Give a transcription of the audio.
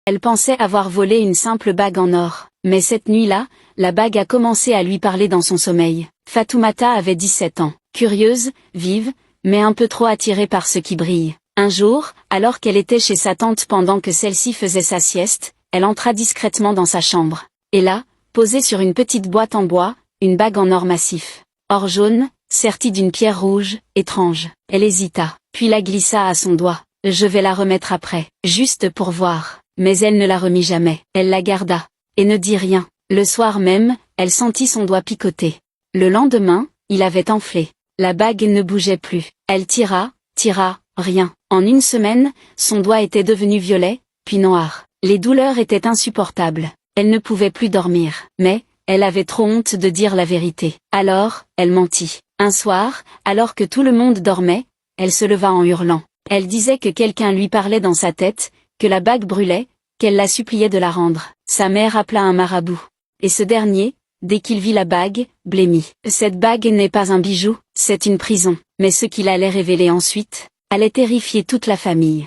Elle pensait avoir volé une simple bague en or. Mais cette nuit-là, la bague a commencé à lui parler dans son sommeil. Fatoumata avait 17 ans. Curieuse, vive, mais un peu trop attirée par ce qui brille. Un jour, alors qu'elle était chez sa tante pendant que celle-ci faisait sa sieste, elle entra discrètement dans sa chambre. Et là, posée sur une petite boîte en bois, une bague en or massif. Or jaune, sertie d'une pierre rouge, étrange. Elle hésita, puis la glissa à son doigt. « Je vais la remettre après, juste pour voir. » Mais elle ne la remit jamais. Elle la garda, et ne dit rien. Le soir même, elle sentit son doigt picoter. Le lendemain, il avait enflé. La bague ne bougeait plus. Elle tira, rien. En une semaine, son doigt était devenu violet, puis noir. Les douleurs étaient insupportables. Elle ne pouvait plus dormir. Mais, elle avait trop honte de dire la vérité. Alors, elle mentit. Un soir, alors que tout le monde dormait, elle se leva en hurlant. Elle disait que quelqu'un lui parlait dans sa tête, que la bague brûlait, qu'elle la suppliait de la rendre. Sa mère appela un marabout. Et ce dernier, dès qu'il vit la bague, blêmit. Cette bague n'est pas un bijou, c'est une prison. Mais ce qu'il allait révéler ensuite, allait terrifier toute la famille.